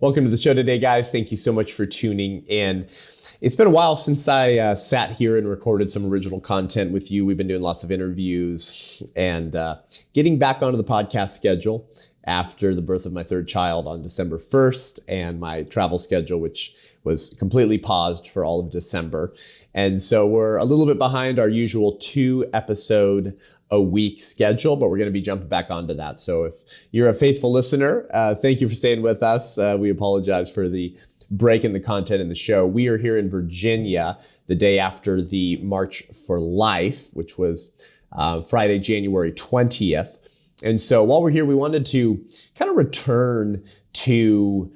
Welcome to the show today, guys. Thank you so much for tuning in. It's been a while since I sat here and recorded some original content with you. We've been doing lots of interviews and getting back onto the podcast schedule after the birth of my third child on December 1st and my travel schedule, which was completely paused for all of December. And so we're a little bit behind our usual 2-episode a week schedule, but we're going to be jumping back onto that. So if you're a faithful listener, thank you for staying with us. We apologize for the break in the content in the show. We are here in Virginia the day after the March for Life, which was Friday, January 20th. And so while we're here, we wanted to kind of return to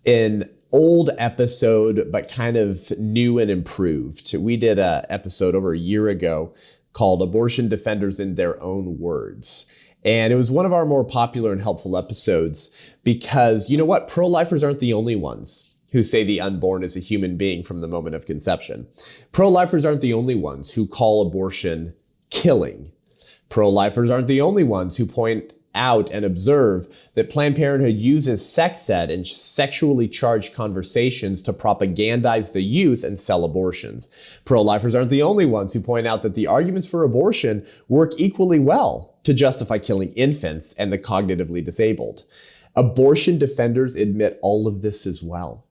an old episode, but kind of new and improved. We did an episode over a year ago called Abortion Defenders in Their Own Words. And it was one of our more popular and helpful episodes because, you know what? Pro-lifers aren't the only ones who say the unborn is a human being from the moment of conception. Pro-lifers aren't the only ones who call abortion killing. Pro-lifers aren't the only ones who point out and observe that Planned Parenthood uses sex ed and sexually charged conversations to propagandize the youth and sell abortions. Pro-lifers aren't the only ones who point out that the arguments for abortion work equally well to justify killing infants and the cognitively disabled. Abortion defenders admit all of this as well.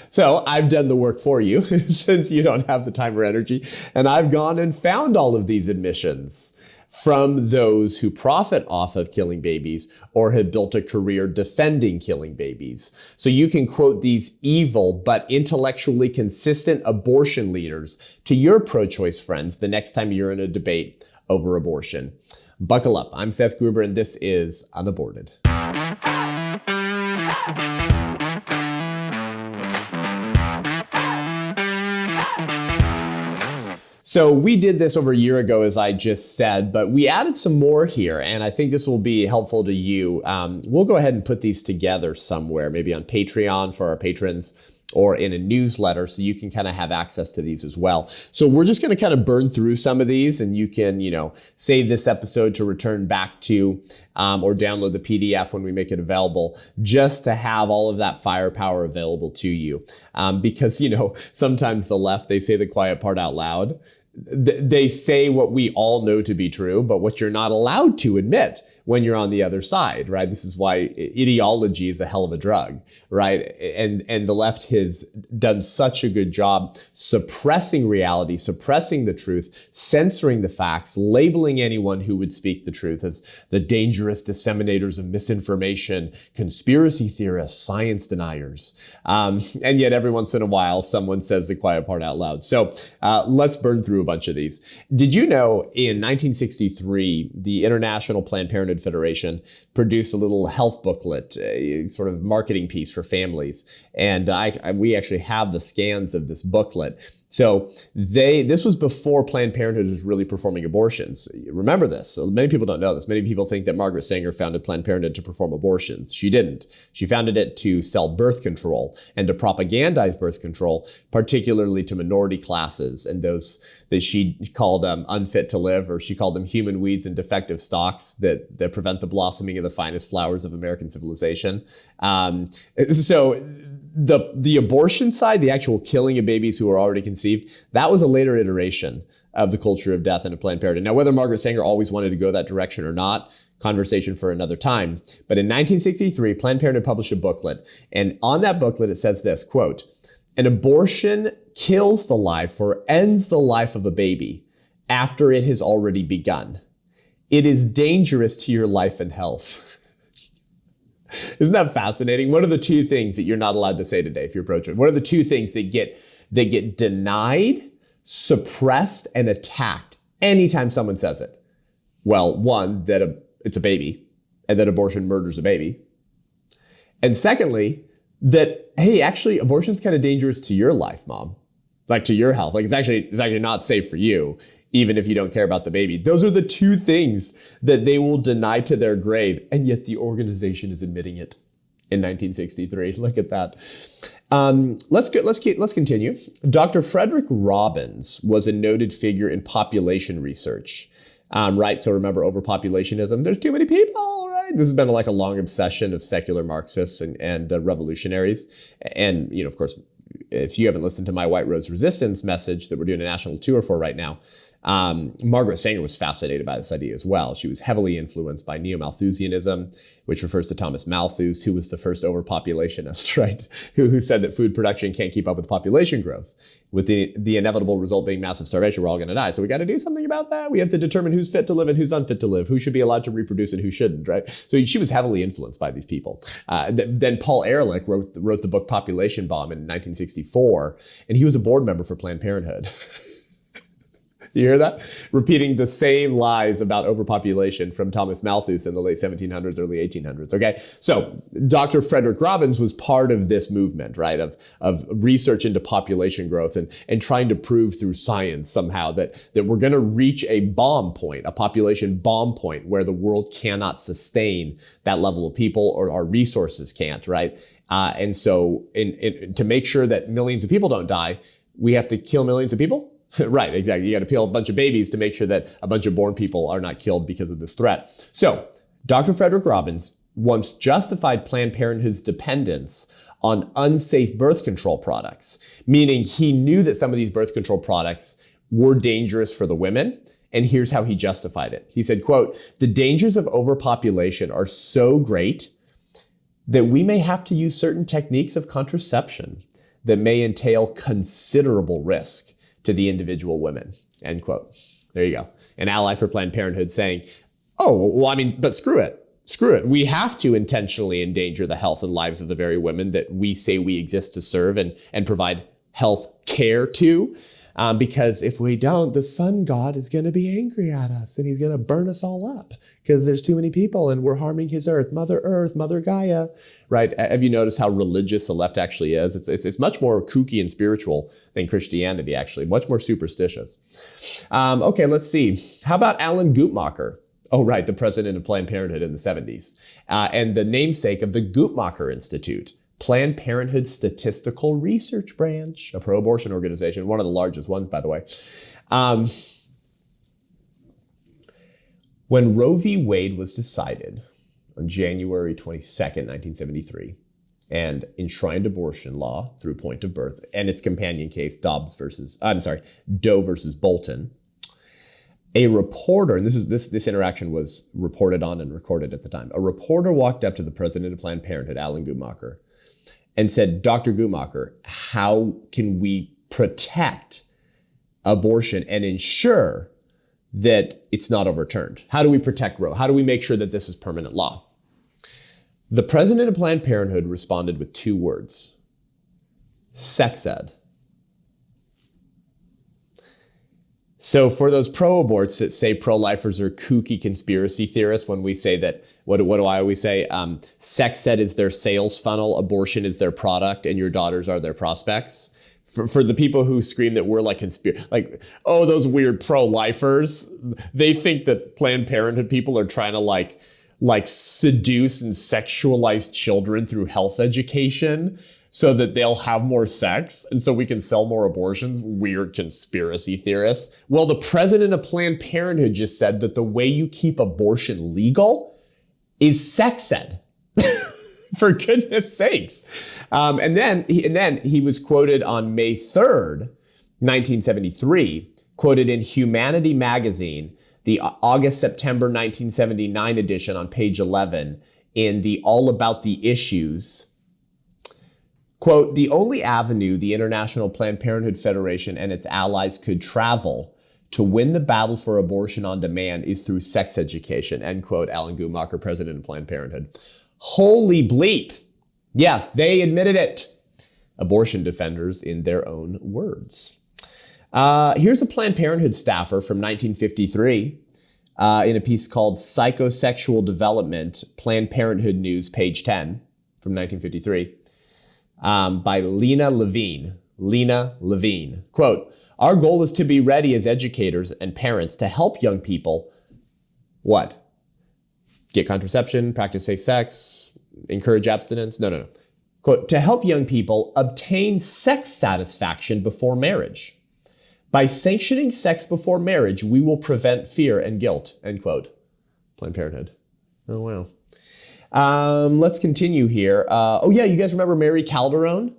So I've done the work for you since you don't have the time or energy, and I've gone and found all of these admissions from those who profit off of killing babies or have built a career defending killing babies. So you can quote these evil but intellectually consistent abortion leaders to your pro-choice friends the next time you're in a debate over abortion. Buckle up. I'm Seth Gruber, and this is UnAborted. So we did this over a year ago, as I just said, but we added some more here, and I think this will be helpful to you. We'll go ahead and put these together somewhere, maybe on Patreon for our patrons, or in a newsletter, so you can kind of have access to these as well. So we're just going to kind of burn through some of these, and you can, save this episode to return back to, or download the PDF when we make it available, just to have all of that firepower available to you. Because, sometimes the left, they say the quiet part out loud. They say what we all know to be true, but what you're not allowed to admit when you're on the other side, right? This is why ideology is a hell of a drug, right? And the left has done such a good job suppressing reality, suppressing the truth, censoring the facts, labeling anyone who would speak the truth as the dangerous disseminators of misinformation, conspiracy theorists, science deniers. And yet every once in a while, someone says the quiet part out loud. So let's burn through a bunch of these. Did you know in 1963, the International Planned Parenthood Federation produced a little health booklet, a sort of marketing piece for families. And we actually have the scans of this booklet. So this was before Planned Parenthood was really performing abortions. Remember this. So many people don't know this. Many people think that Margaret Sanger founded Planned Parenthood to perform abortions. She didn't. She founded it to sell birth control and to propagandize birth control, particularly to minority classes and those that she called unfit to live, or she called them human weeds and defective stocks that prevent the blossoming of the finest flowers of American civilization. So the abortion side, the actual killing of babies who are already conceived, that was a later iteration of the culture of death and of Planned Parenthood. Now, whether Margaret Sanger always wanted to go that direction or not, conversation for another time. But in 1963, Planned Parenthood published a booklet. And on that booklet, it says this, quote, "An abortion kills the life or ends the life of a baby after it has already begun. It is dangerous to your life and health." Isn't that fascinating? What are the two things that you're not allowed to say today if you're pro-choice? What are the two things that get denied, suppressed, and attacked anytime someone says it? Well, one, that it's a baby, and that abortion murders a baby. And secondly, that, hey, actually, abortion's kind of dangerous to your life, mom. Like to your health. Like it's actually not safe for you, even if you don't care about the baby. Those are the two things that they will deny to their grave. And yet the organization is admitting it in 1963. Look at that. Let's continue. Dr. Frederick Robbins was a noted figure in population research. Right? So remember overpopulationism. There's too many people, right? This has been like a long obsession of secular Marxists and revolutionaries. And, of course, if you haven't listened to my White Rose Resistance message that we're doing a national tour for right now, Margaret Sanger was fascinated by this idea as well. She was heavily influenced by neo-Malthusianism, which refers to Thomas Malthus, who was the first overpopulationist, right? Who said that food production can't keep up with population growth, with the inevitable result being massive starvation. We're all going to die. So we got to do something about that. We have to determine who's fit to live and who's unfit to live, who should be allowed to reproduce and who shouldn't, right? So she was heavily influenced by these people. Then Paul Ehrlich wrote the book Population Bomb in 1964, and he was a board member for Planned Parenthood. You hear that? Repeating the same lies about overpopulation from Thomas Malthus in the late 1700s, early 1800s. Okay, so Dr. Frederick Robbins was part of this movement, right, of research into population growth and trying to prove through science somehow that we're going to reach a bomb point, a population bomb point, where the world cannot sustain that level of people, or our resources can't, right? And so to make sure that millions of people don't die, we have to kill millions of people. Right, exactly. You got to kill a bunch of babies to make sure that a bunch of born people are not killed because of this threat. So Dr. Frederick Robbins once justified Planned Parenthood's dependence on unsafe birth control products, meaning he knew that some of these birth control products were dangerous for the women. And here's how he justified it. He said, quote, "The dangers of overpopulation are so great that we may have to use certain techniques of contraception that may entail considerable risk to the individual women," end quote. There you go. An ally for Planned Parenthood saying, oh, well, but screw it. Screw it. We have to intentionally endanger the health and lives of the very women that we say we exist to serve and provide health care to. Because if we don't, the sun god is going to be angry at us and he's going to burn us all up because there's too many people and we're harming his earth, Mother Gaia, right? Have you noticed how religious the left actually is? It's much more kooky and spiritual than Christianity, actually, much more superstitious. Okay, let's see. How about Alan Guttmacher? Oh, right, the president of Planned Parenthood in the 70s, and the namesake of the Guttmacher Institute, Planned Parenthood Statistical Research Branch, a pro-abortion organization, one of the largest ones, by the way. When Roe v. Wade was decided on January 22nd, 1973, and enshrined abortion law through point of birth and its companion case, Doe versus Bolton, a reporter, and this interaction was reported on and recorded at the time, a reporter walked up to the president of Planned Parenthood, Alan Guttmacher, and said, "Dr. Guttmacher, how can we protect abortion and ensure that it's not overturned? How do we protect Roe? How do we make sure that this is permanent law?" The president of Planned Parenthood responded with 2 words: sex ed. So for those pro-aborts that say pro-lifers are kooky conspiracy theorists, when we say that, what do I always say? Sex ed is their sales funnel, abortion is their product, and your daughters are their prospects. For the people who scream that we're like oh, those weird pro-lifers, they think that Planned Parenthood people are trying to like seduce and sexualize children through health education so that they'll have more sex and so we can sell more abortions. Weird conspiracy theorists. Well, the president of Planned Parenthood just said that the way you keep abortion legal is sex ed. For goodness sakes. And then he was quoted on May 3rd, 1973, quoted in Humanity magazine, the August-September 1979 edition, on page 11, in the All About the Issues. Quote, "The only avenue the International Planned Parenthood Federation and its allies could travel to win the battle for abortion on demand is through sex education," end quote. Alan Guttmacher, president of Planned Parenthood. Holy bleep. Yes, they admitted it. Abortion defenders in their own words. Here's a Planned Parenthood staffer from 1953 in a piece called Psychosexual Development, Planned Parenthood News, page 10 from 1953. By Lena Levine. Lena Levine. Quote, "Our goal is to be ready as educators and parents to help young people," what? "Get contraception, practice safe sex, encourage abstinence." No. Quote, "To help young people obtain sex satisfaction before marriage. By sanctioning sex before marriage, we will prevent fear and guilt, end quote. Planned Parenthood. Oh, wow. Let's continue here. You guys remember Mary Calderon,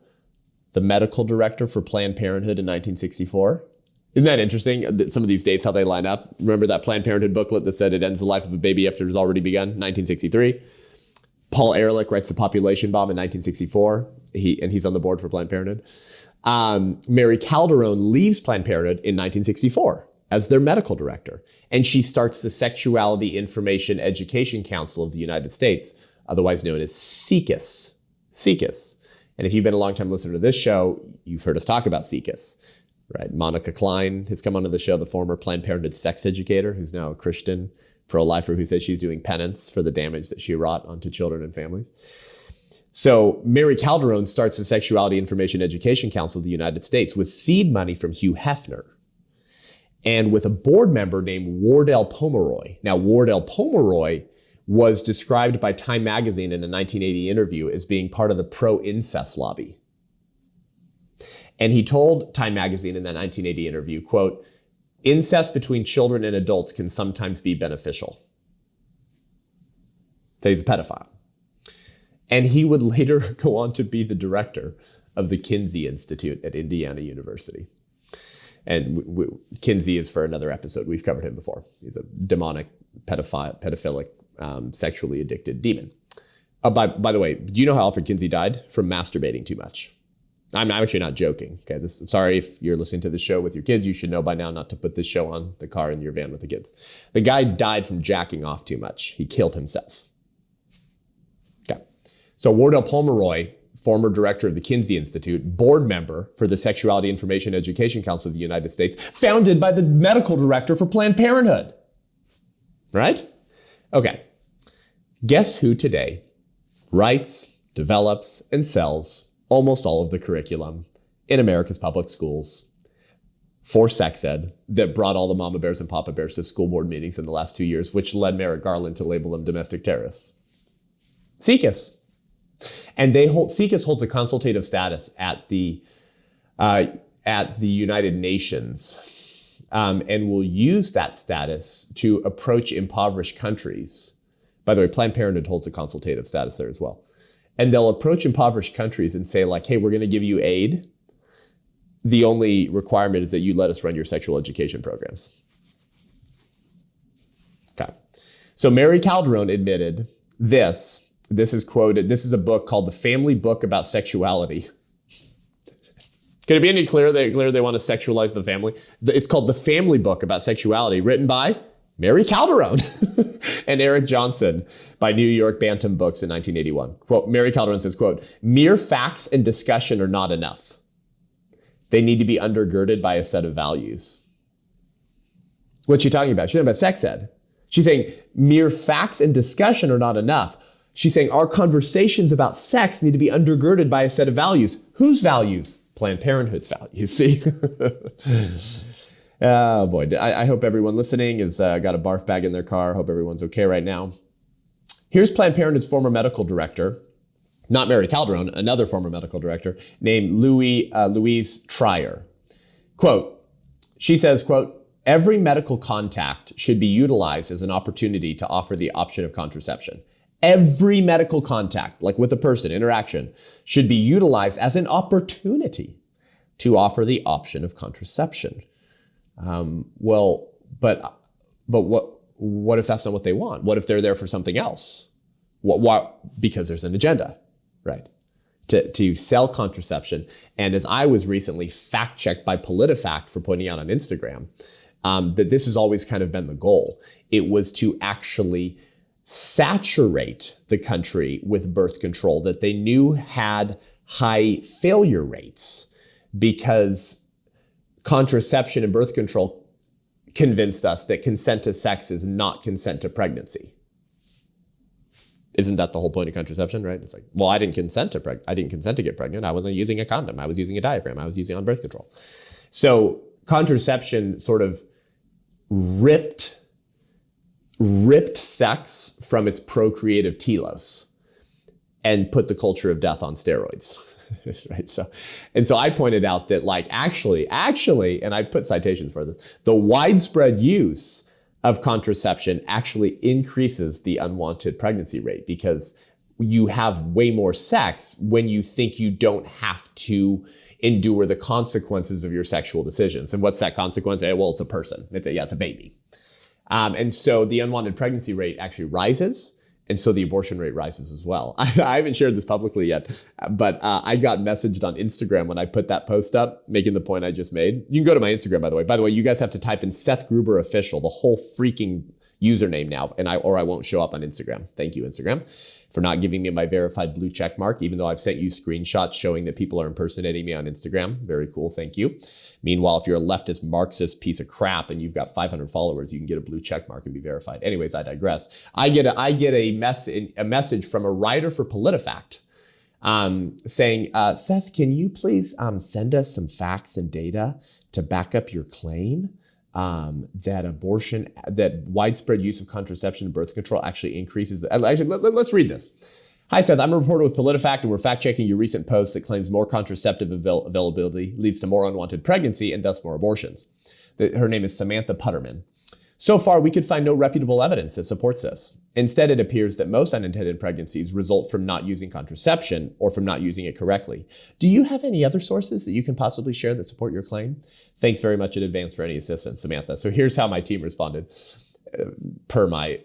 the medical director for Planned Parenthood in 1964? Isn't that interesting? Some of these dates, how they line up. Remember that Planned Parenthood booklet that said it ends the life of a baby after it's already begun? 1963. Paul Ehrlich writes The Population Bomb in 1964. He's on the board for Planned Parenthood. Mary Calderon leaves Planned Parenthood in 1964 as their medical director. And she starts the Sexuality Information Education Council of the United States, otherwise known as SIECUS. SIECUS. And if you've been a long time listener to this show, you've heard us talk about SIECUS, right? Monica Klein has come onto the show, the former Planned Parenthood sex educator, who's now a Christian pro-lifer who says she's doing penance for the damage that she wrought onto children and families. So Mary Calderon starts the Sexuality Information Education Council of the United States with seed money from Hugh Hefner and with a board member named Wardell Pomeroy. Now, Wardell Pomeroy was described by Time magazine in a 1980 interview as being part of the pro-incest lobby. And he told Time magazine in that 1980 interview, quote, "Incest between children and adults can sometimes be beneficial." So he's a pedophile. And he would later go on to be the director of the Kinsey Institute at Indiana University. And Kinsey is for another episode. We've covered him before. He's a demonic, pedophilic, sexually addicted demon. By the way, do you know how Alfred Kinsey died? From masturbating too much. I'm actually not joking. Okay, I'm sorry if you're listening to the show with your kids. You should know by now not to put this show on the car in your van with the kids. The guy died from jacking off too much. He killed himself. Okay. So Wardell Pomeroy, former director of the Kinsey Institute, board member for the Sexuality Information Education Council of the United States, founded by the medical director for Planned Parenthood. Right? Okay. Guess who today writes, develops, and sells almost all of the curriculum in America's public schools for sex ed that brought all the mama bears and papa bears to school board meetings in the last 2 years, which led Merrick Garland to label them domestic terrorists? SIECUS. And SIECUS holds a consultative status at the United Nations, and will use that status to approach impoverished countries. By the way, Planned Parenthood holds a consultative status there as well. And they'll approach impoverished countries and say, like, hey, we're going to give you aid. The only requirement is that you let us run your sexual education programs. Okay. So Mary Calderon admitted this. This is quoted. This is a book called The Family Book About Sexuality. Can it be any clearer they want to sexualize the family? It's called The Family Book About Sexuality, written by Mary Calderon and Eric Johnson by New York Bantam Books in 1981. Quote, Mary Calderon says, quote, "Mere facts and discussion are not enough. They need to be undergirded by a set of values." What's she talking about? She's talking about sex ed. She's saying mere facts and discussion are not enough. She's saying our conversations about sex need to be undergirded by a set of values. Whose values? Planned Parenthood's values, see? Oh boy, I hope everyone listening has got a barf bag in their car. I hope everyone's okay right now. Here's Planned Parenthood's former medical director, not Mary Calderon, another former medical director named Louise Trier. Quote, she says, quote, "Every medical contact should be utilized as an opportunity to offer the option of contraception. Every medical contact, like with a person, interaction, should be utilized as an opportunity to offer the option of contraception." But what if that's not what they want? What if they're there for something else? Why? Because there's an agenda, right? To sell contraception. And as I was recently fact-checked by PolitiFact for pointing out on Instagram, that this has always kind of been the goal. It was to actually saturate the country with birth control that they knew had high failure rates, because contraception and birth control convinced us that consent to sex is not consent to pregnancy. Isn't that the whole point of contraception, right? It's like, well, I didn't consent to get pregnant. I wasn't using a condom. I was using a diaphragm. I was using on birth control. So contraception sort of ripped sex from its procreative telos and put the culture of death on steroids. right? So I pointed out that like actually, and I put citations for this, the widespread use of contraception actually increases the unwanted pregnancy rate because you have way more sex when you think you don't have to endure the consequences of your sexual decisions. And what's that consequence? Well, it's a person. It's a baby. And so the unwanted pregnancy rate actually rises. And so the abortion rate rises as well. I haven't shared this publicly yet, but I got messaged on Instagram when I put that post up, making the point I just made. You can go to my Instagram, by the way. By the way, you guys have to type in Seth Gruber official, the whole freaking username now, or I won't show up on Instagram. Thank you, Instagram, for not giving me my verified blue check mark, even though I've sent you screenshots showing that people are impersonating me on Instagram. Very cool, thank you. Meanwhile, if you're a leftist Marxist piece of crap and you've got 500 followers, you can get a blue check mark and be verified. Anyways, I digress. I get a message from a writer for PolitiFact saying, Seth, can you please send us some facts and data to back up your claim that widespread use of contraception and birth control actually increases. Let's read this. Hi, Seth. I'm a reporter with PolitiFact, and we're fact-checking your recent post that claims more contraceptive availability leads to more unwanted pregnancy and thus more abortions. Her name is Samantha Putterman. So far, we could find no reputable evidence that supports this. Instead, it appears that most unintended pregnancies result from not using contraception or from not using it correctly. Do you have any other sources that you can possibly share that support your claim? Thanks very much in advance for any assistance, Samantha. So here's how my team responded per my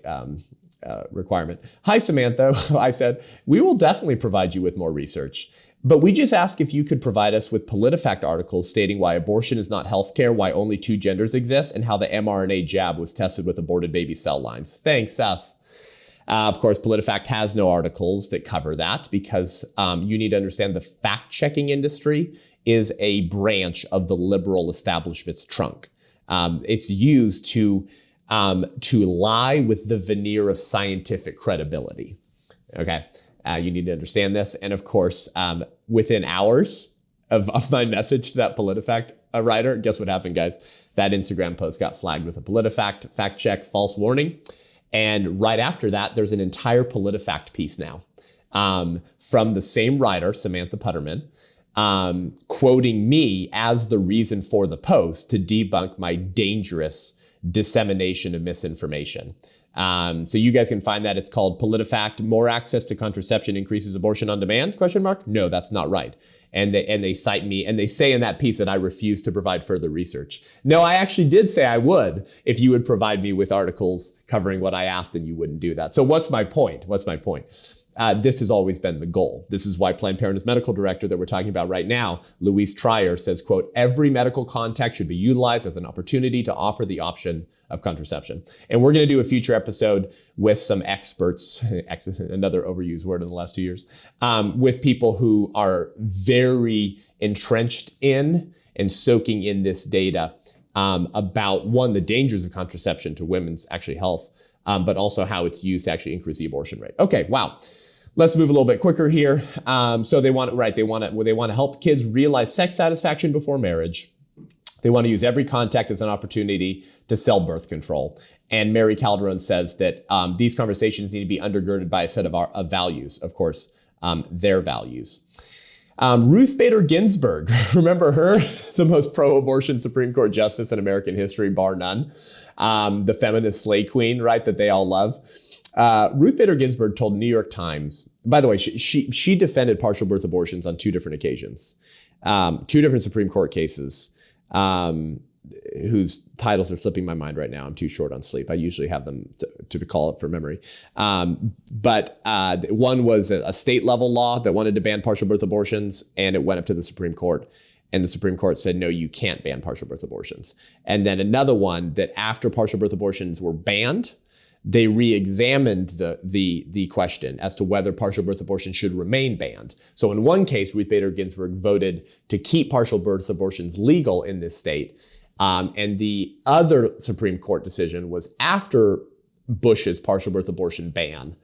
requirement. Hi, Samantha. I said, we will definitely provide you with more research. But we just ask if you could provide us with PolitiFact articles stating why abortion is not healthcare, why only two genders exist, and how the mRNA jab was tested with aborted baby cell lines. Thanks, Seth. Of course, PolitiFact has no articles that cover that because you need to understand the fact-checking industry is a branch of the liberal establishment's trunk. It's used to lie with the veneer of scientific credibility. Okay. You need to understand this. And of course, within hours of my message to that PolitiFact writer, guess what happened, guys? That Instagram post got flagged with a PolitiFact fact check false warning. And right after that, there's an entire PolitiFact piece now from the same writer, Samantha Putterman, quoting me as the reason for the post to debunk my dangerous dissemination of misinformation. So you guys can find that. It's called PolitiFact, More Access to Contraception Increases Abortion on Demand? ? No, that's not right. And they cite me, and they say in that piece that I refuse to provide further research. No, I actually did say I would if you would provide me with articles covering what I asked, and you wouldn't do that. So what's my point? This has always been the goal. This is why Planned Parenthood's medical director that we're talking about right now, Louise Trier, says, quote, every medical contact should be utilized as an opportunity to offer the option of contraception. And we're going to do a future episode with some experts, another overused word in the last 2 years, with people who are very entrenched in and soaking in this data about, one, the dangers of contraception to women's actually health, but also how it's used to actually increase the abortion rate. Okay, wow. Let's move a little bit quicker here. So they want to help kids realize sex satisfaction before marriage. They want to use every contact as an opportunity to sell birth control. And Mary Calderon says that these conversations need to be undergirded by a set of values, of course, their values. Ruth Bader Ginsburg, remember her? The most pro-abortion Supreme Court justice in American history, bar none. The feminist slay queen, right, that they all love. Ruth Bader Ginsburg told New York Times, by the way, she defended partial birth abortions on two different occasions, two different Supreme Court cases, whose titles are slipping my mind right now. I'm too short on sleep. I usually have them to call up for memory. But one was a state level law that wanted to ban partial birth abortions, and it went up to the Supreme Court. And the Supreme Court said, no, you can't ban partial birth abortions. And then another one that after partial birth abortions were banned, they re-examined the question as to whether partial birth abortion should remain banned. So in one case, Ruth Bader Ginsburg voted to keep partial birth abortions legal in this state. And the other Supreme Court decision was after Bush's partial birth abortion ban.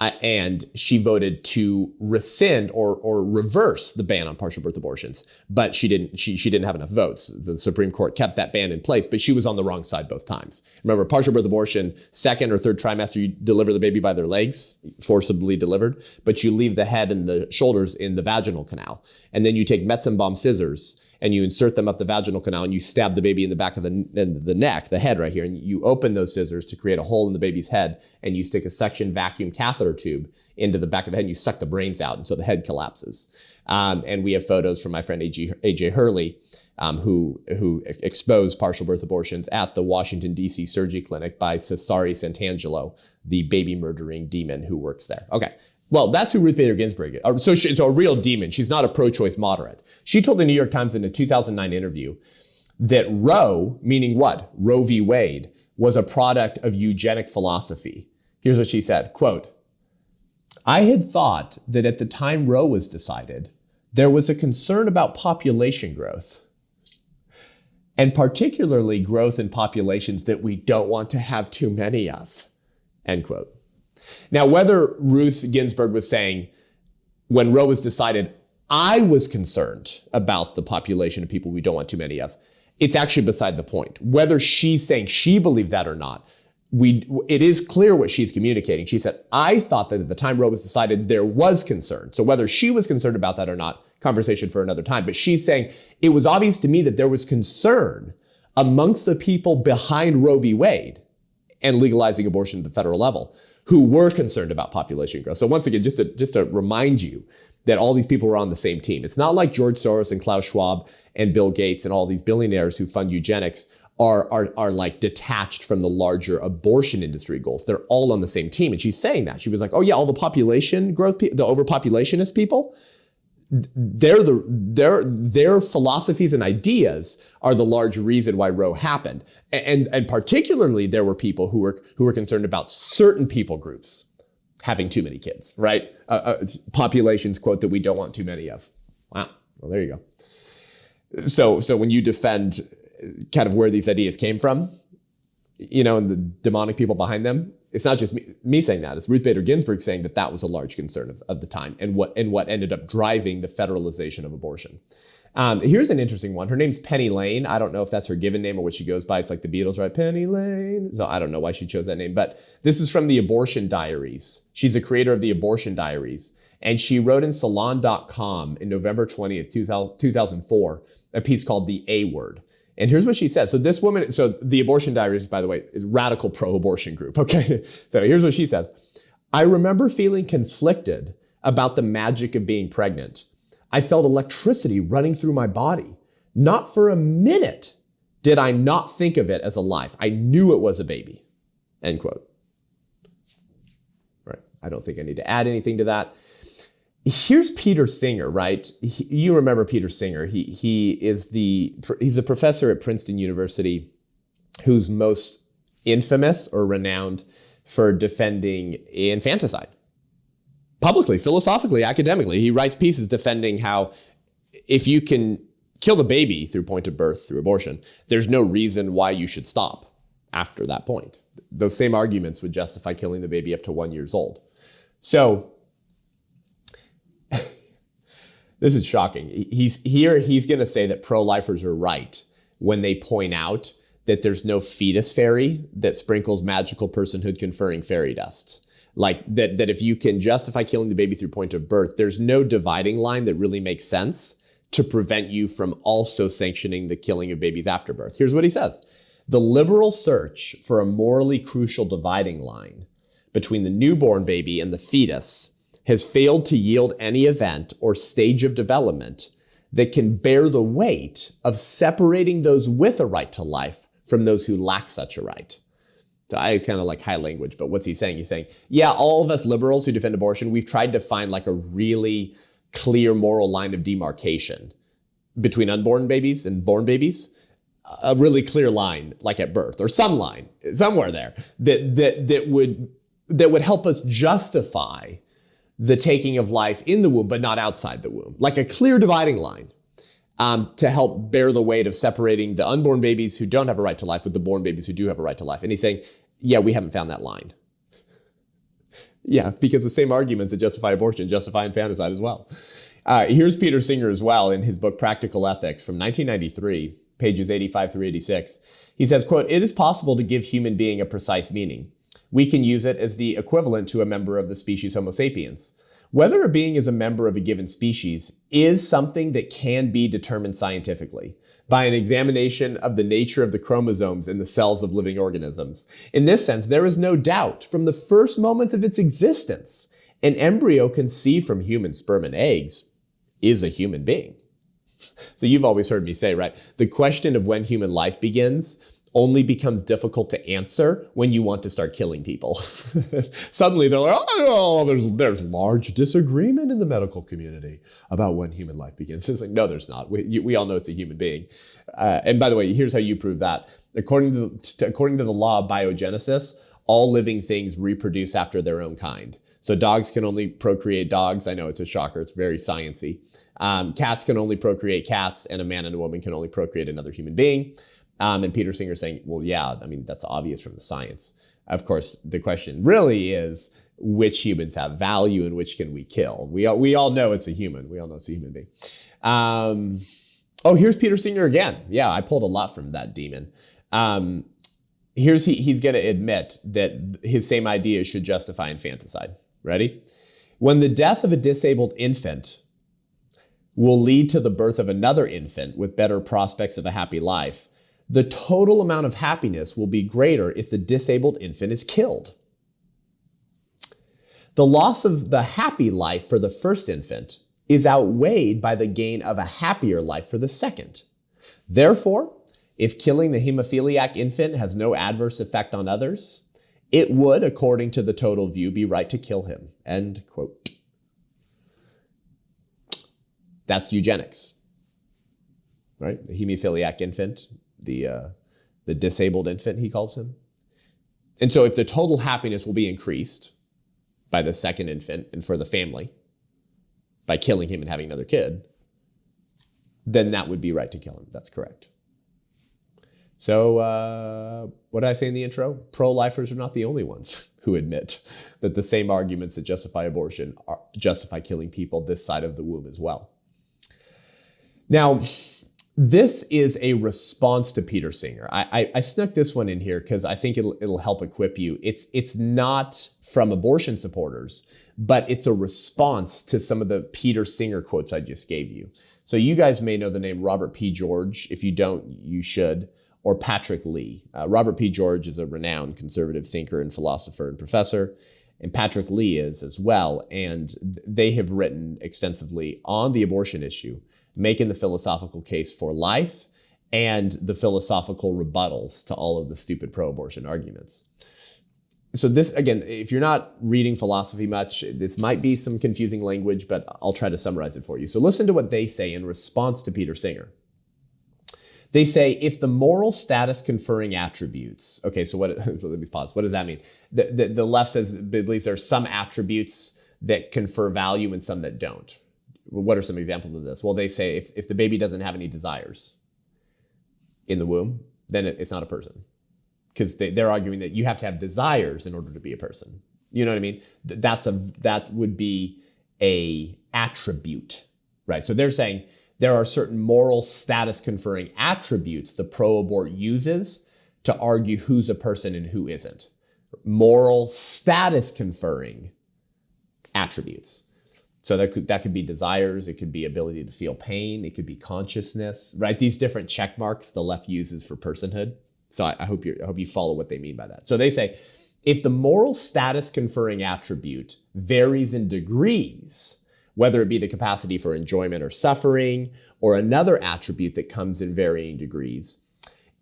And she voted to rescind or reverse the ban on partial birth abortions, but she didn't have enough votes. The Supreme Court kept that ban in place, but she was on the wrong side both times. Remember, partial birth abortion, second or third trimester, you deliver the baby by their legs, forcibly delivered, but you leave the head and the shoulders in the vaginal canal. And then you take Metzenbaum scissors and you insert them up the vaginal canal and you stab the baby in the back of the neck, the head right here, and you open those scissors to create a hole in the baby's head, and you stick a suction vacuum catheter tube into the back of the head and you suck the brains out, and so the head collapses. And we have photos from my friend A.J. Hurley, who exposed partial birth abortions at the Washington, D.C. Surgery Clinic by Cesare Santangelo, the baby murdering demon who works there. Okay. Well, that's who Ruth Bader Ginsburg is. So a real demon. She's not a pro-choice moderate. She told the New York Times in a 2009 interview that Roe, meaning what? Roe v. Wade, was a product of eugenic philosophy. Here's what she said, quote, "I had thought that at the time Roe was decided, there was a concern about population growth, and particularly growth in populations that we don't want to have too many of," end quote. Now, whether Ruth Ginsburg was saying, when Roe was decided, I was concerned about the population of people we don't want too many of, it's actually beside the point. Whether she's saying she believed that or not, it is clear what she's communicating. She said, I thought that at the time Roe was decided, there was concern. So whether she was concerned about that or not, conversation for another time. But she's saying, it was obvious to me that there was concern amongst the people behind Roe v. Wade and legalizing abortion at the federal level, who were concerned about population growth. So once again, just to remind you that all these people were on the same team. It's not like George Soros and Klaus Schwab and Bill Gates and all these billionaires who fund eugenics are like detached from the larger abortion industry goals. They're all on the same team. And she's saying that. She was like, oh yeah, all the population growth, the overpopulationist people, their philosophies and ideas are the large reason why Roe happened. And particularly there were people who were concerned about certain people groups having too many kids, right? Populations, quote, that we don't want too many of. Wow. Well, there you go. So when you defend kind of where these ideas came from, and the demonic people behind them, it's not just me saying that. It's Ruth Bader Ginsburg saying that was a large concern of the time and what ended up driving the federalization of abortion. Here's an interesting one. Her name's Penny Lane. I don't know if that's her given name or what she goes by. It's like the Beatles, right? Penny Lane. So I don't know why she chose that name, but this is from the Abortion Diaries. She's a creator of the Abortion Diaries. And she wrote in Salon.com in November 20th, 2004, a piece called The A Word. And here's what she says. So this woman, so the Abortion Diaries, by the way, is radical pro-abortion group. Okay. So here's what she says. I remember feeling conflicted about the magic of being pregnant. I felt electricity running through my body. Not for a minute did I not think of it as a life. I knew it was a baby. End quote. Right. I don't think I need to add anything to that. Here's Peter Singer, right? You remember Peter Singer. He's a professor at Princeton University who's most infamous or renowned for defending infanticide. Publicly, philosophically, academically, he writes pieces defending how if you can kill the baby through point of birth, through abortion, there's no reason why you should stop after that point. Those same arguments would justify killing the baby up to 1 year old. So this is shocking. He's going to say that pro-lifers are right when they point out that there's no fetus fairy that sprinkles magical personhood conferring fairy dust. Like that if you can justify killing the baby through point of birth, there's no dividing line that really makes sense to prevent you from also sanctioning the killing of babies after birth. Here's what he says. The liberal search for a morally crucial dividing line between the newborn baby and the fetus has failed to yield any event or stage of development that can bear the weight of separating those with a right to life from those who lack such a right. So it's kind of like high language, but what's he saying? He's saying, yeah, all of us liberals who defend abortion, we've tried to find like a really clear moral line of demarcation between unborn babies and born babies, a really clear line, like at birth, or some line somewhere there that would help us justify the taking of life in the womb, but not outside the womb, like a clear dividing line to help bear the weight of separating the unborn babies who don't have a right to life with the born babies who do have a right to life. And he's saying, yeah, we haven't found that line. Yeah, because the same arguments that justify abortion justify infanticide as well. Here's Peter Singer as well in his book Practical Ethics from 1993, pages 85 through 86. He says, quote, "It is possible to give human being a precise meaning. We can use it as the equivalent to a member of the species Homo sapiens. Whether a being is a member of a given species is something that can be determined scientifically by an examination of the nature of the chromosomes in the cells of living organisms. In this sense, there is no doubt from the first moments of its existence, an embryo conceived from human sperm and eggs is a human being." So you've always heard me say, right? The question of when human life begins only becomes difficult to answer when you want to start killing people. Suddenly they're like, oh, there's large disagreement in the medical community about when human life begins. It's like, no, there's not. We all know it's a human being. And by the way, here's how you prove that. According to the law of biogenesis, all living things reproduce after their own kind. So dogs can only procreate dogs. I know it's a shocker. It's very sciencey. Cats can only procreate cats, and a man and a woman can only procreate another human being. And Peter Singer saying, well, yeah, I mean, that's obvious from the science. Of course, the question really is which humans have value and which can we kill? We all know it's a human. We all know it's a human being. Oh, here's Peter Singer again. Yeah, I pulled a lot from that demon. He's going to admit that his same idea should justify infanticide. Ready? When the death of a disabled infant will lead to the birth of another infant with better prospects of a happy life, the total amount of happiness will be greater if the disabled infant is killed. The loss of the happy life for the first infant is outweighed by the gain of a happier life for the second. Therefore, if killing the hemophiliac infant has no adverse effect on others, it would, according to the total view, be right to kill him. End quote. That's eugenics, right? The hemophiliac infant, the disabled infant, he calls him. And so if the total happiness will be increased by the second infant and for the family by killing him and having another kid, then that would be right to kill him. That's correct. So what did I say in the intro? Pro-lifers are not the only ones who admit that the same arguments that justify abortion justify killing people this side of the womb as well. Now, this is a response to Peter Singer. I snuck this one in here because I think it'll help equip you. It's not from abortion supporters, but it's a response to some of the Peter Singer quotes I just gave you. So you guys may know the name Robert P. George. If you don't, you should. Or Patrick Lee. Robert P. George is a renowned conservative thinker and philosopher and professor, and Patrick Lee is as well. And they have written extensively on the abortion issue, making the philosophical case for life and the philosophical rebuttals to all of the stupid pro-abortion arguments. So this, again, if you're not reading philosophy much, this might be some confusing language, but I'll try to summarize it for you. So listen to what they say in response to Peter Singer. They say, if the moral status conferring attributes, okay, so let me pause. What does that mean? The left says it believes there are some attributes that confer value and some that don't. What are some examples of this? Well, they say if the baby doesn't have any desires in the womb, then it's not a person. Because they're arguing that you have to have desires in order to be a person. You know what I mean? That would be a attribute, right? So they're saying there are certain moral status conferring attributes the pro-abort uses to argue who's a person and who isn't. Moral status conferring attributes. So that could be desires, it could be ability to feel pain, it could be consciousness, right? These different check marks the left uses for personhood. So I hope you follow what they mean by that. So they say, if the moral status conferring attribute varies in degrees, whether it be the capacity for enjoyment or suffering, or another attribute that comes in varying degrees,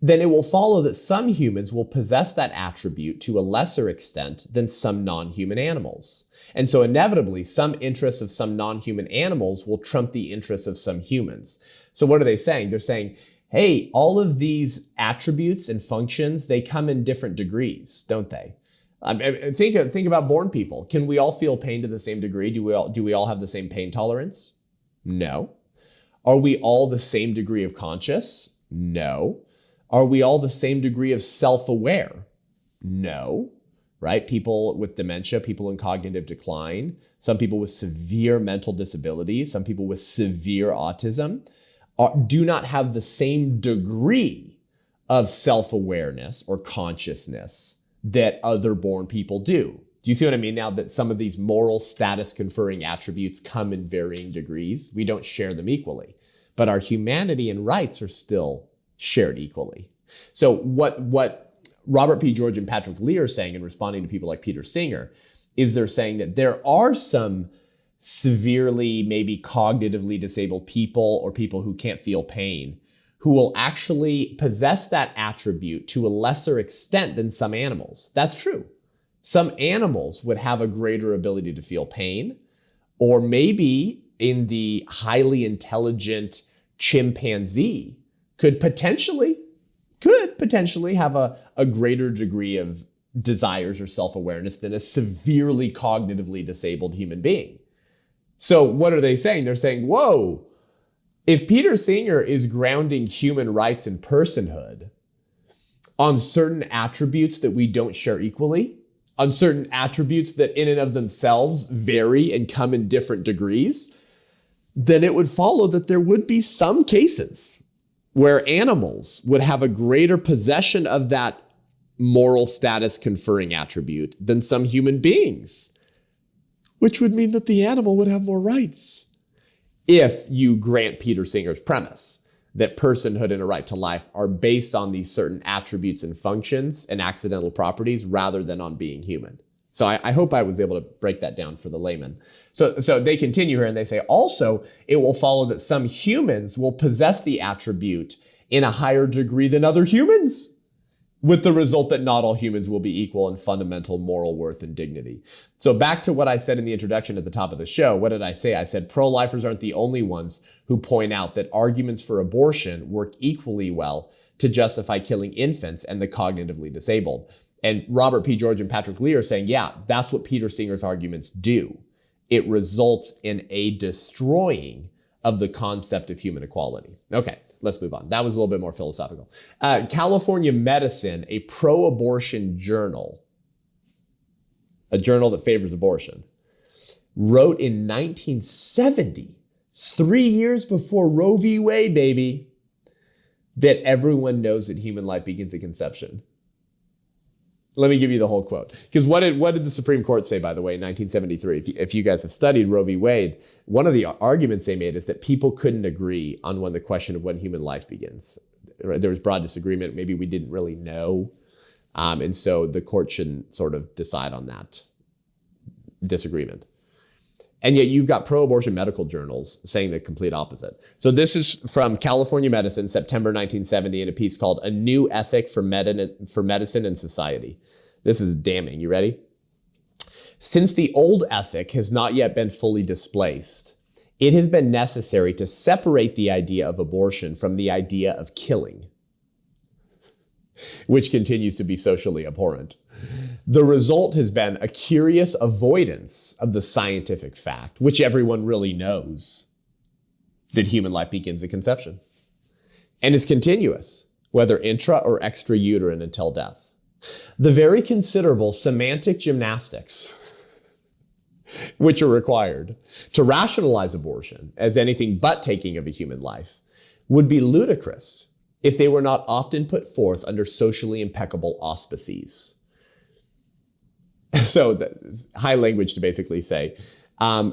then it will follow that some humans will possess that attribute to a lesser extent than some non-human animals. And so inevitably, some interests of some non-human animals will trump the interests of some humans. So what are they saying? They're saying, hey, all of these attributes and functions, they come in different degrees, don't they? Think about born people. Can we all feel pain to the same degree? Do we all have the same pain tolerance? No. Are we all the same degree of conscious? No. Are we all the same degree of self-aware? No. right? People with dementia, people in cognitive decline, some people with severe mental disabilities, some people with severe autism do not have the same degree of self-awareness or consciousness that other born people do. Do you see what I mean now that some of these moral status conferring attributes come in varying degrees? We don't share them equally, but our humanity and rights are still shared equally. So what Robert P. George and Patrick Lee are saying in responding to people like Peter Singer is they're saying that there are some severely, maybe cognitively disabled people or people who can't feel pain who will actually possess that attribute to a lesser extent than some animals. That's true. Some animals would have a greater ability to feel pain, or maybe in the highly intelligent chimpanzee could potentially have a greater degree of desires or self-awareness than a severely cognitively disabled human being. So what are they saying? They're saying, whoa, if Peter Singer is grounding human rights and personhood on certain attributes that we don't share equally, on certain attributes that in and of themselves vary and come in different degrees, then it would follow that there would be some cases where animals would have a greater possession of that moral status conferring attribute than some human beings, which would mean that the animal would have more rights. If you grant Peter Singer's premise that personhood and a right to life are based on these certain attributes and functions and accidental properties rather than on being human. So I hope I was able to break that down for the layman. So they continue here and they say, also, it will follow that some humans will possess the attribute in a higher degree than other humans, with the result that not all humans will be equal in fundamental moral worth and dignity. So back to what I said in the introduction at the top of the show, what did I say? I said pro-lifers aren't the only ones who point out that arguments for abortion work equally well to justify killing infants and the cognitively disabled. And Robert P. George and Patrick Lee are saying, yeah, that's what Peter Singer's arguments do. It results in a destroying of the concept of human equality. Okay, let's move on. That was a little bit more philosophical. California Medicine, a pro-abortion journal, a journal that favors abortion, wrote in 1970, 3 years before Roe v. Wade, baby, that everyone knows that human life begins at conception. Let me give you the whole quote. Because what did the Supreme Court say, by the way, in 1973? If you guys have studied Roe v. Wade, one of the arguments they made is that people couldn't agree on the question of when human life begins. There was broad disagreement. Maybe we didn't really know. And so the court shouldn't sort of decide on that disagreement. And yet you've got pro-abortion medical journals saying the complete opposite. So this is from California Medicine, September 1970, in a piece called A New Ethic for Medicine and Society. This is damning. You ready? Since the old ethic has not yet been fully displaced, it has been necessary to separate the idea of abortion from the idea of killing, which continues to be socially abhorrent. The result has been a curious avoidance of the scientific fact, which everyone really knows, that human life begins at conception and is continuous, whether intra or extrauterine until death. The very considerable semantic gymnastics which are required to rationalize abortion as anything but taking of a human life would be ludicrous if they were not often put forth under socially impeccable auspices. So high language to basically say.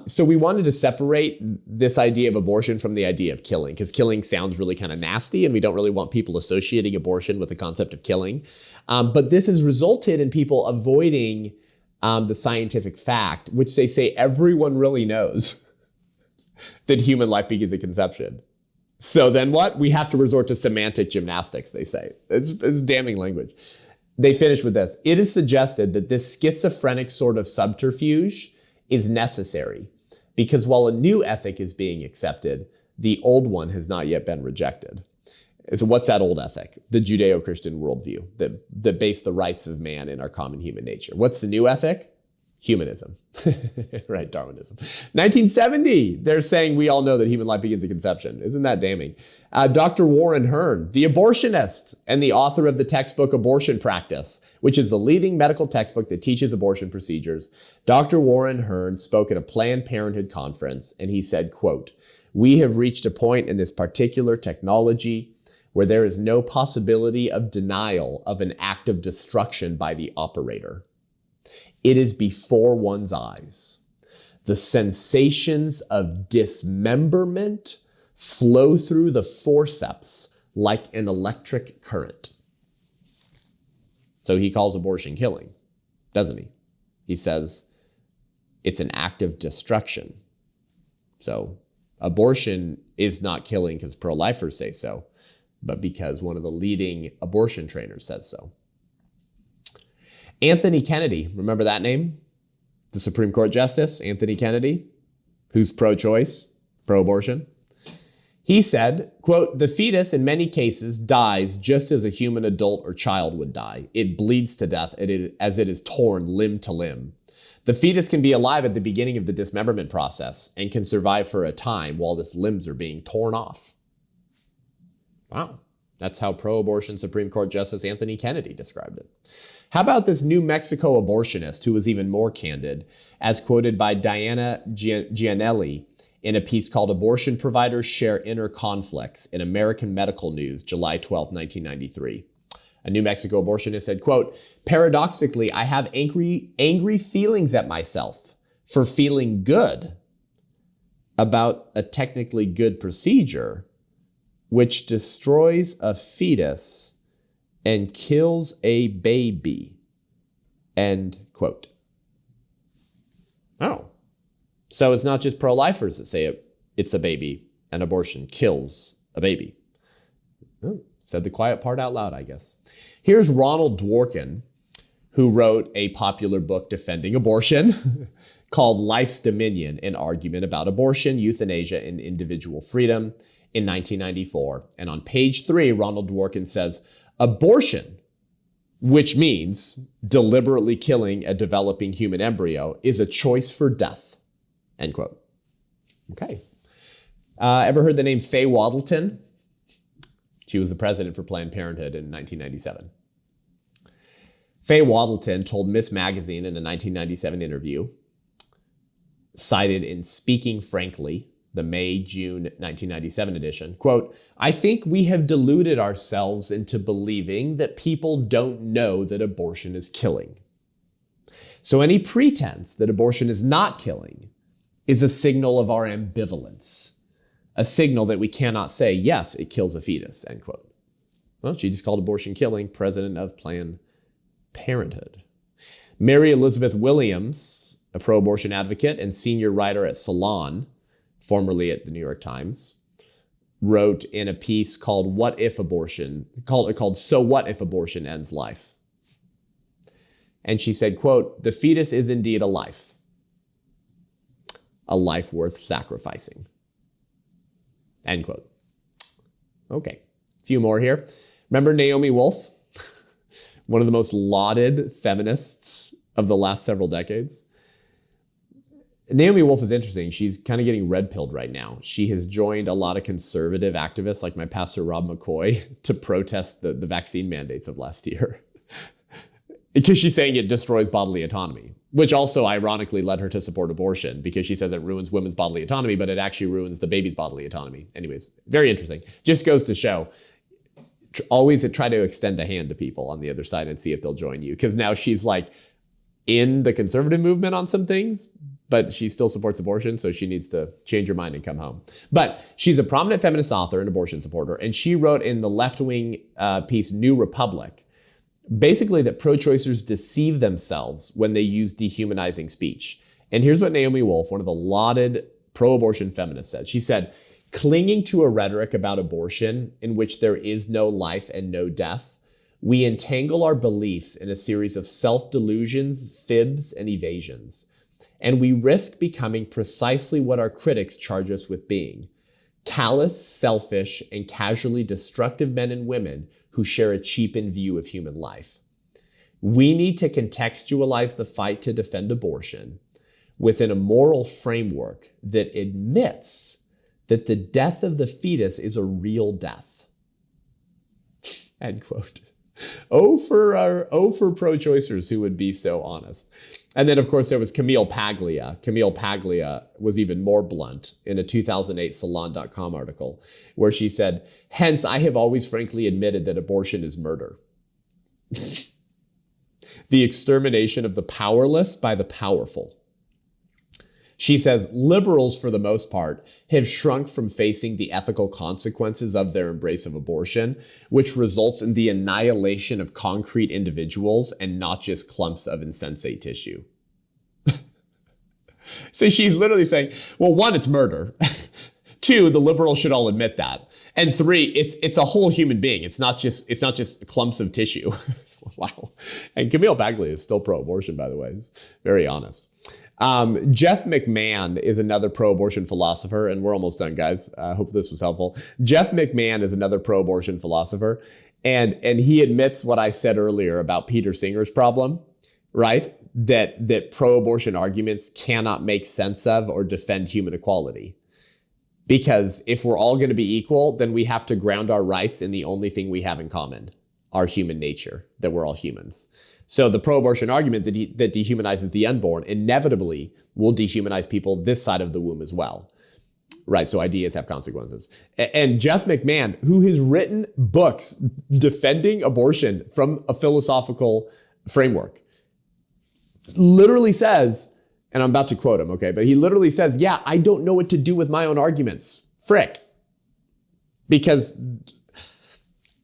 So we wanted to separate this idea of abortion from the idea of killing, because killing sounds really kind of nasty and we don't really want people associating abortion with the concept of killing. But this has resulted in people avoiding the scientific fact, which they say everyone really knows that human life begins at conception. So then what? We have to resort to semantic gymnastics, they say. It's damning language. They finish with this. It is suggested that this schizophrenic sort of subterfuge is necessary because while a new ethic is being accepted, the old one has not yet been rejected. So what's that old ethic? The Judeo-Christian worldview that based the rights of man in our common human nature. What's the new ethic? humanism, right? Darwinism. 1970, they're saying we all know that human life begins at conception. Isn't that damning? Dr. Warren Hearn, the abortionist and the author of the textbook Abortion Practice, which is the leading medical textbook that teaches abortion procedures. Dr. Warren Hearn spoke at a Planned Parenthood conference, and he said, quote, "We have reached a point in this particular technology where there is no possibility of denial of an act of destruction by the operator. It is before one's eyes. The sensations of dismemberment flow through the forceps like an electric current." So he calls abortion killing, doesn't he? He says it's an act of destruction. So abortion is not killing because pro-lifers say so, but because one of the leading abortion trainers says so. Anthony Kennedy, remember that name? The Supreme Court Justice, Anthony Kennedy, who's pro-choice, pro-abortion. He said, quote, "The fetus in many cases dies just as a human adult or child would die. It bleeds to death as it is torn limb to limb. The fetus can be alive at the beginning of the dismemberment process and can survive for a time while its limbs are being torn off." Wow. That's how pro-abortion Supreme Court Justice Anthony Kennedy described it. How about this New Mexico abortionist who was even more candid, as quoted by Diana Gianelli in a piece called "Abortion Providers Share Inner Conflicts" in American Medical News, July 12, 1993. A New Mexico abortionist said, quote, "Paradoxically, I have angry feelings at myself for feeling good about a technically good procedure which destroys a fetus and kills a baby," end quote. Oh, so it's not just pro-lifers that say it's a baby and abortion kills a baby. Oh, said the quiet part out loud, I guess. Here's Ronald Dworkin, who wrote a popular book defending abortion called Life's Dominion, an argument about abortion, euthanasia, and individual freedom in 1994. And on page 3, Ronald Dworkin says, "Abortion, which means deliberately killing a developing human embryo, is a choice for death," end quote. Okay. Ever heard the name Faye Waddleton? She was the president for Planned Parenthood in 1997. Faye Waddleton told Miss Magazine in a 1997 interview, cited in Speaking Frankly, the May-June 1997 edition, quote, "I think we have deluded ourselves into believing that people don't know that abortion is killing. So any pretense that abortion is not killing is a signal of our ambivalence, a signal that we cannot say, yes, it kills a fetus," end quote. Well, she just called abortion killing, president of Planned Parenthood. Mary Elizabeth Williams, a pro-abortion advocate and senior writer at Salon, formerly at the New York Times, wrote in a piece called "So What If Abortion Ends Life?" And she said, quote, "The fetus is indeed a life worth sacrificing," end quote. Okay, a few more here. Remember Naomi Wolf, one of the most lauded feminists of the last several decades? Naomi Wolf is interesting. She's kind of getting red-pilled right now. She has joined a lot of conservative activists like my pastor Rob McCoy to protest the vaccine mandates of last year. Because she's saying it destroys bodily autonomy, which also ironically led her to support abortion because she says it ruins women's bodily autonomy, but it actually ruins the baby's bodily autonomy. Anyways, very interesting. Just goes to show, always try to extend a hand to people on the other side and see if they'll join you. Because now she's like in the conservative movement on some things, but she still supports abortion, so she needs to change her mind and come home. But she's a prominent feminist author and abortion supporter, and she wrote in the left-wing piece New Republic, basically that pro-choicers deceive themselves when they use dehumanizing speech. And here's what Naomi Wolf, one of the lauded pro-abortion feminists, said. She said, "Clinging to a rhetoric about abortion in which there is no life and no death, we entangle our beliefs in a series of self-delusions, fibs, and evasions. And we risk becoming precisely what our critics charge us with being: callous, selfish, and casually destructive men and women who share a cheapened view of human life. We need to contextualize the fight to defend abortion within a moral framework that admits that the death of the fetus is a real death. End quote. Oh, for pro-choicers who would be so honest. And then, of course, there was Camille Paglia. Camille Paglia was even more blunt in a 2008 Salon.com article where she said, hence, I have always frankly admitted that abortion is murder. The extermination of the powerless by the powerful. She says, liberals, for the most part, have shrunk from facing the ethical consequences of their embrace of abortion, which results in the annihilation of concrete individuals and not just clumps of insensate tissue. So she's literally saying, well, one, it's murder. Two, the liberals should all admit that. And three, it's a whole human being. It's not just clumps of tissue. Wow. And Camille Paglia is still pro-abortion, by the way. He's very honest. Jeff McMahon is another pro-abortion philosopher, and we're almost done, guys. I hope this was helpful. Jeff McMahon is another pro-abortion philosopher, and he admits what I said earlier about Peter Singer's problem, right? That pro-abortion arguments cannot make sense of or defend human equality. Because if we're all going to be equal, then we have to ground our rights in the only thing we have in common, our human nature, that we're all humans. So the pro-abortion argument that dehumanizes the unborn inevitably will dehumanize people this side of the womb as well. Right, so ideas have consequences. And Jeff McMahon, who has written books defending abortion from a philosophical framework, literally says, and I'm about to quote him, okay, but he literally says, yeah, I don't know what to do with my own arguments. Frick. Because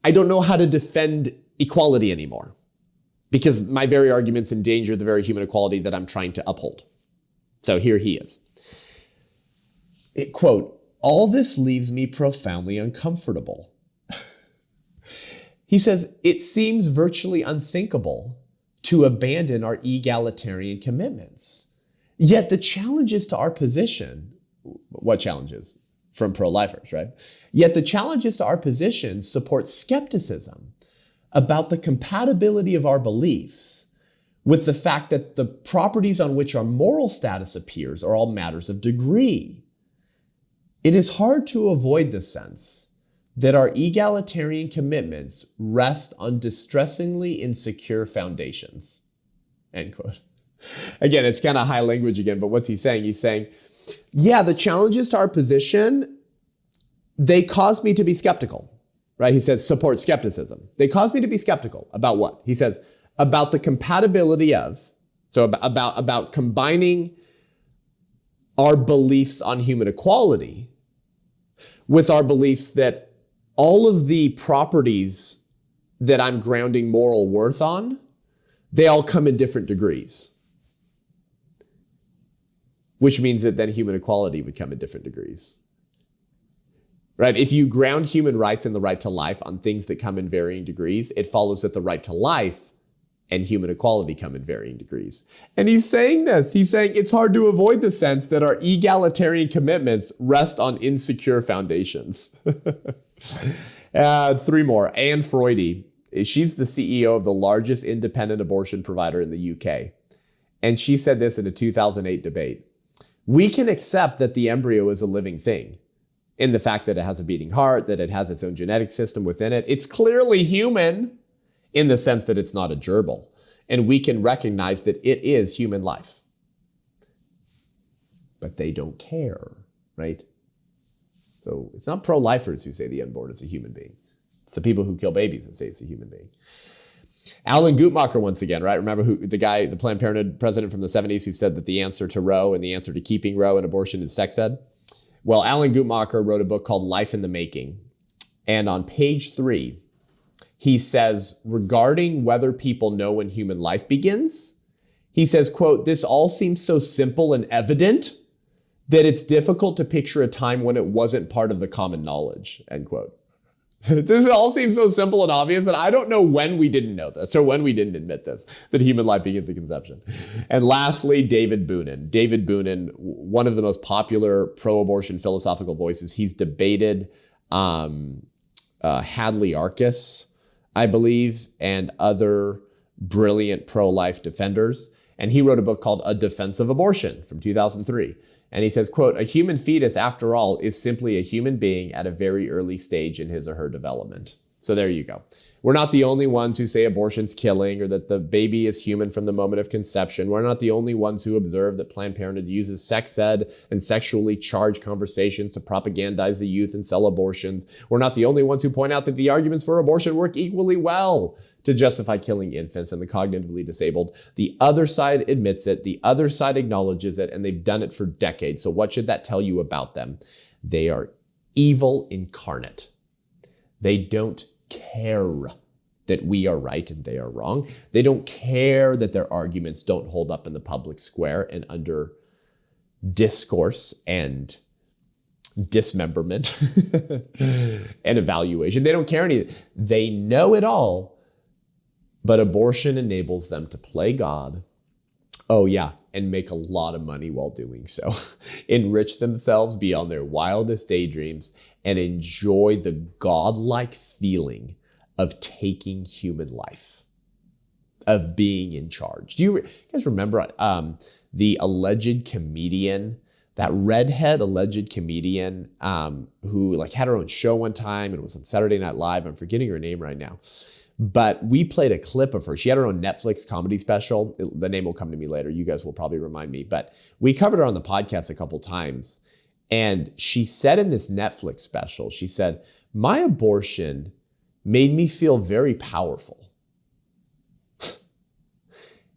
I don't know how to defend equality anymore. Because my very arguments endanger the very human equality that I'm trying to uphold. So here he is. Quote, all this leaves me profoundly uncomfortable. He says, it seems virtually unthinkable to abandon our egalitarian commitments. Yet the challenges to our position, what challenges? From pro-lifers, right? Yet the challenges to our position support skepticism about the compatibility of our beliefs with the fact that the properties on which our moral status appears are all matters of degree. It is hard to avoid the sense that our egalitarian commitments rest on distressingly insecure foundations. End quote. Again, it's kind of high language again, but what's he saying? He's saying, yeah, the challenges to our position, they cause me to be skeptical. Right? He says, support skepticism. They cause me to be skeptical about what? He says, about the compatibility of, so about combining our beliefs on human equality with our beliefs that all of the properties that I'm grounding moral worth on, they all come in different degrees. Which means that then human equality would come in different degrees. Right? If you ground human rights and the right to life on things that come in varying degrees, it follows that the right to life and human equality come in varying degrees. And he's saying this. He's saying it's hard to avoid the sense that our egalitarian commitments rest on insecure foundations. Three more. Anne Freudy. She's the CEO of the largest independent abortion provider in the UK. And she said this in a 2008 debate. We can accept that the embryo is a living thing, in the fact that it has a beating heart, that it has its own genetic system within it. It's clearly human in the sense that it's not a gerbil. And we can recognize that it is human life. But they don't care, right? So it's not pro-lifers who say the unborn is a human being. It's the people who kill babies that say it's a human being. Alan Guttmacher, once again, right? Remember the guy, the Planned Parenthood president from the 70s who said that the answer to Roe and the answer to keeping Roe and abortion is sex ed? Well, Alan Guttmacher wrote a book called Life in the Making. And on page 3, he says, regarding whether people know when human life begins, he says, quote, this all seems so simple and evident that it's difficult to picture a time when it wasn't part of the common knowledge, end quote. This all seems so simple and obvious that I don't know when we didn't know this or when we didn't admit this, that human life begins at conception. And lastly, David Boonin. David Boonin, one of the most popular pro-abortion philosophical voices. He's debated Hadley Arcus, I believe, and other brilliant pro-life defenders. And he wrote a book called A Defense of Abortion from 2003. And he says, quote, "A human fetus, after all, is simply a human being at a very early stage in his or her development." So there you go. We're not the only ones who say abortion's killing or that the baby is human from the moment of conception. We're not the only ones who observe that Planned Parenthood uses sex ed and sexually charged conversations to propagandize the youth and sell abortions. We're not the only ones who point out that the arguments for abortion work equally well to justify killing infants and the cognitively disabled. The other side admits it. The other side acknowledges it, and they've done it for decades. So what should that tell you about them? They are evil incarnate. They don't care that we are right and they are wrong. They don't care that their arguments don't hold up in the public square and under discourse and dismemberment and evaluation. They don't care anything. They know it all, but abortion enables them to play God. Oh yeah, and make a lot of money while doing so. Enrich themselves beyond their wildest daydreams and enjoy the godlike feeling of taking human life, of being in charge. Do you guys remember the alleged comedian, that redhead alleged comedian who like had her own show one time and was on Saturday Night Live? I'm forgetting her name right now. But we played a clip of her. She had her own Netflix comedy special. The name will come to me later. You guys will probably remind me. But we covered her on the podcast a couple times. And she said in this Netflix special, she said, "My abortion made me feel very powerful."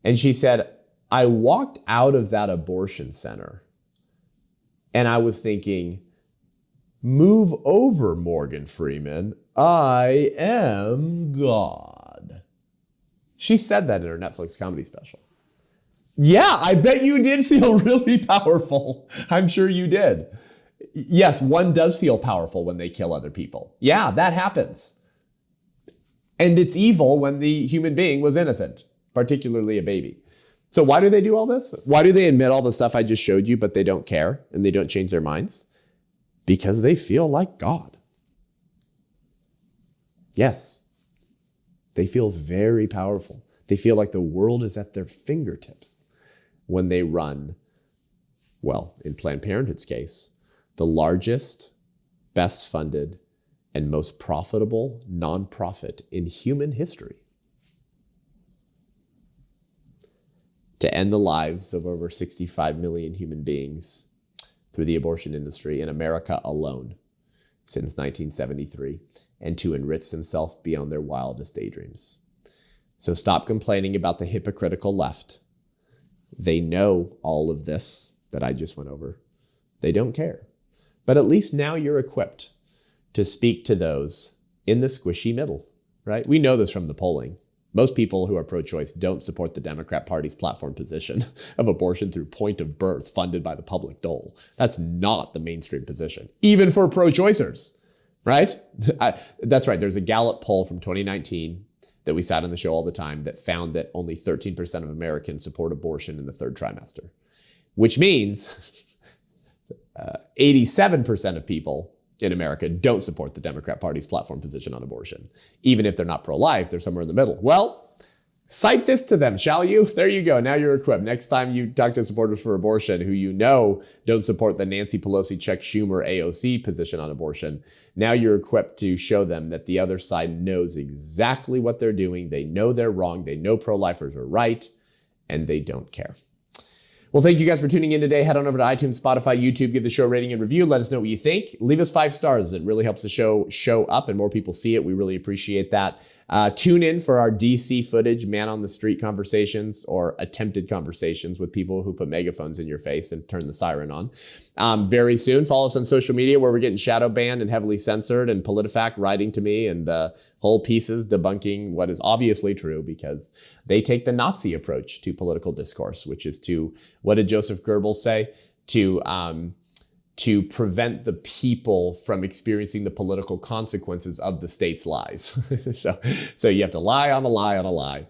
And she said, "I walked out of that abortion center and I was thinking, move over, Morgan Freeman. I am God." She said that in her Netflix comedy special. Yeah, I bet you did feel really powerful. I'm sure you did. Yes, one does feel powerful when they kill other people. Yeah, that happens. And it's evil when the human being was innocent, particularly a baby. So why do they do all this? Why do they admit all the stuff I just showed you, but they don't care and they don't change their minds? Because they feel like God. Yes, they feel very powerful. They feel like the world is at their fingertips when they run, well, in Planned Parenthood's case, the largest, best funded, and most profitable nonprofit in human history. To end the lives of over 65 million human beings through the abortion industry in America alone since 1973, and to enrich themselves beyond their wildest daydreams. So stop complaining about the hypocritical left. They know all of this that I just went over. They don't care. But at least now you're equipped to speak to those in the squishy middle, right? We know this from the polling. Most people who are pro-choice don't support the Democrat Party's platform position of abortion through point of birth funded by the public dole. That's not the mainstream position, even for pro-choicers, right? That's right. There's a Gallup poll from 2019 that we cite on the show all the time that found that only 13% of Americans support abortion in the third trimester, which means 87% of people in America don't support the Democrat Party's platform position on abortion. Even if they're not pro-life, they're somewhere in the middle. Well, cite this to them, shall you? There you go. Now you're equipped. Next time you talk to supporters for abortion who you know don't support the Nancy Pelosi, Chuck Schumer, AOC position on abortion, now you're equipped to show them that the other side knows exactly what they're doing. They know they're wrong. They know pro-lifers are right, and they don't care. Well, thank you guys for tuning in today. Head on over to iTunes, Spotify, YouTube, give the show a rating and review. Let us know what you think. Leave us 5 stars. It really helps the show up and more people see it. We really appreciate that. Tune in for our DC footage, man on the street conversations or attempted conversations with people who put megaphones in your face and turn the siren on. Very soon, follow us on social media where we're getting shadow banned and heavily censored, and PolitiFact writing to me and whole pieces debunking what is obviously true because they take the Nazi approach to political discourse, which is to, what did Joseph Goebbels say? To to prevent the people from experiencing the political consequences of the state's lies. So you have to lie on a lie on a lie.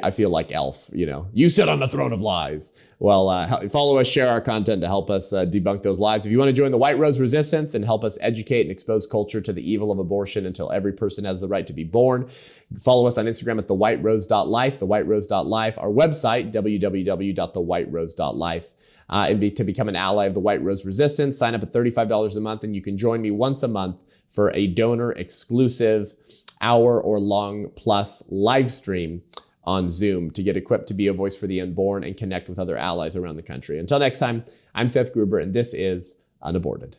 I feel like Elf, you sit on the throne of lies. Well, follow us, share our content to help us debunk those lies. If you want to join the White Rose Resistance and help us educate and expose culture to the evil of abortion until every person has the right to be born, follow us on Instagram at thewhiterose.life, thewhiterose.life, our website, www.thewhiterose.life. To become an ally of the White Rose Resistance, sign up at $35 a month, and you can join me once a month for a donor-exclusive hour or long plus live stream on Zoom to get equipped to be a voice for the unborn and connect with other allies around the country. Until next time, I'm Seth Gruber, and this is UnAborted.